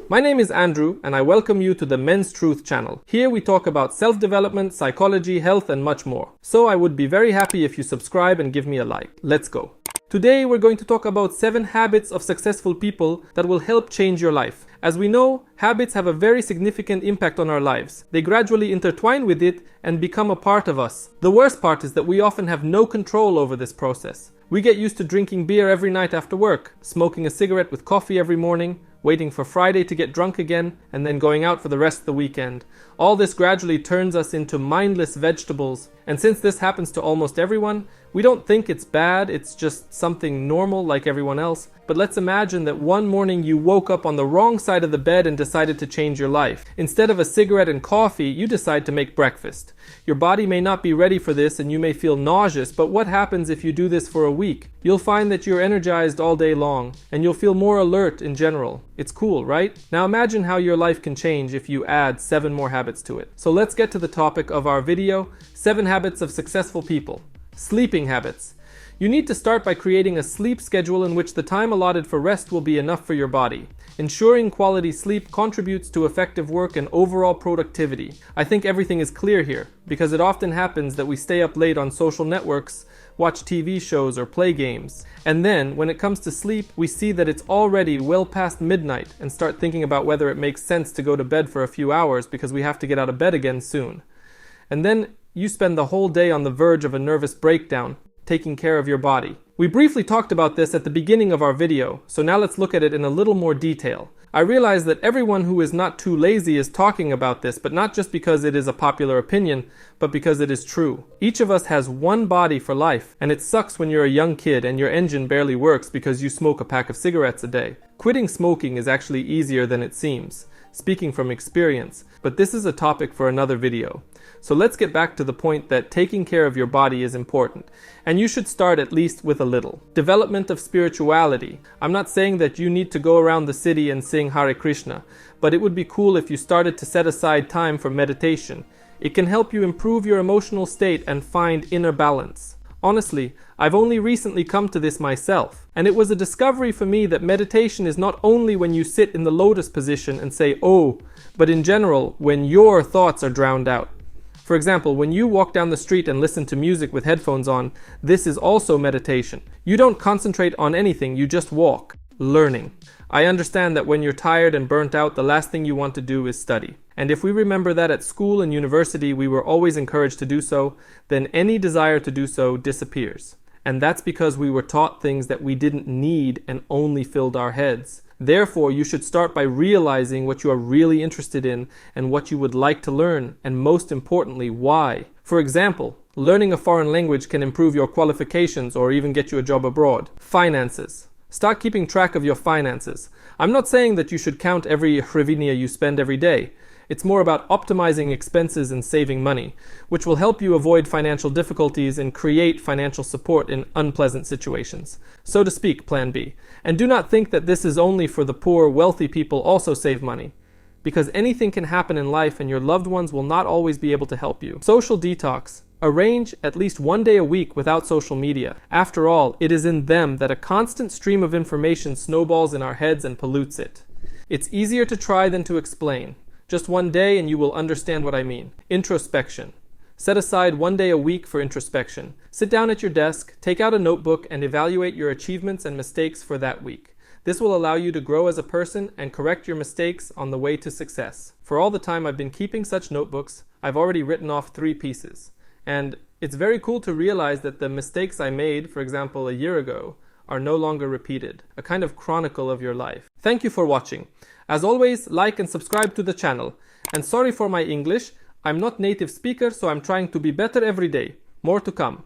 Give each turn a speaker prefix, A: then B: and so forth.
A: My name is Andrew, and I welcome you to the Men's Truth channel. Here we talk about self-development, psychology, health, and much more. So I would be very happy if you subscribe and give me a like. Let's go. Today we're going to talk about 7 habits of successful people that will help change your life. As we know, habits have a very significant impact on our lives. They gradually intertwine with it and become a part of us. The worst part is that we often have no control over this process. We get used to drinking beer every night after work, smoking a cigarette with coffee every morning, waiting for Friday to get drunk again, and then going out for the rest of the weekend. All this gradually turns us into mindless vegetables. And since this happens to almost everyone, we don't think it's bad, it's just something normal like everyone else. But let's imagine that one morning you woke up on the wrong side of the bed and decided to change your life. Instead of a cigarette and coffee, you decide to make breakfast. Your body may not be ready for this and you may feel nauseous, but what happens if you do this for a week? You'll find that you're energized all day long, and you'll feel more alert in general. It's cool, right? Now imagine how your life can change if you add 7 more habits to it. So let's get to the topic of our video, 7 habits of successful people. Sleeping habits. You need to start by creating a sleep schedule in which the time allotted for rest will be enough for your body. Ensuring quality sleep contributes to effective work and overall productivity. I think everything is clear here, because it often happens that we stay up late on social networks, watch TV shows or play games. And then, when it comes to sleep, we see that it's already well past midnight and start thinking about whether it makes sense to go to bed for a few hours because we have to get out of bed again soon. And then you spend the whole day on the verge of a nervous breakdown, taking care of your body. We briefly talked about this at the beginning of our video, so now let's look at it in a little more detail. I realize that everyone who is not too lazy is talking about this, but not just because it is a popular opinion, but because it is true. Each of us has one body for life, and it sucks when you're a young kid and your engine barely works because you smoke a pack of cigarettes a day. Quitting smoking is actually easier than it seems, speaking from experience, but this is a topic for another video. So let's get back to the point that taking care of your body is important, and you should start at least with a little. Development of spirituality. I'm not saying that you need to go around the city and sing Hare Krishna, but it would be cool if you started to set aside time for meditation. It can help you improve your emotional state and find inner balance. Honestly, I've only recently come to this myself, and it was a discovery for me that meditation is not only when you sit in the lotus position and say, "Oh," but in general, when your thoughts are drowned out. For example, when you walk down the street and listen to music with headphones on, this is also meditation. You don't concentrate on anything, you just walk, learning. I understand that when you're tired and burnt out, the last thing you want to do is study. And if we remember that at school and university we were always encouraged to do so, then any desire to do so disappears. And that's because we were taught things that we didn't need and only filled our heads. Therefore, you should start by realizing what you are really interested in and what you would like to learn, and most importantly, why. For example, learning a foreign language can improve your qualifications or even get you a job abroad. Finances. Start keeping track of your finances. I'm not saying that you should count every hryvnia you spend every day. It's more about optimizing expenses and saving money, which will help you avoid financial difficulties and create financial support in unpleasant situations. So to speak, Plan B. And do not think that this is only for the poor. Wealthy people also save money, because anything can happen in life and your loved ones will not always be able to help you. Social detox. Arrange at least 1 day a week without social media. After all, it is in them that a constant stream of information snowballs in our heads and pollutes it. It's easier to try than to explain. Just 1 day and you will understand what I mean. Introspection. Set aside 1 day a week for introspection. Sit down at your desk, take out a notebook, and evaluate your achievements and mistakes for that week. This will allow you to grow as a person and correct your mistakes on the way to success. For all the time I've been keeping such notebooks, I've already written off 3 pieces. And it's very cool to realize that the mistakes I made, for example, a year ago, are no longer repeated. A kind of chronicle of your life. Thank you for watching. As always, like and subscribe to the channel. And sorry for my English, I'm not native speaker, so I'm trying to be better every day. More to come.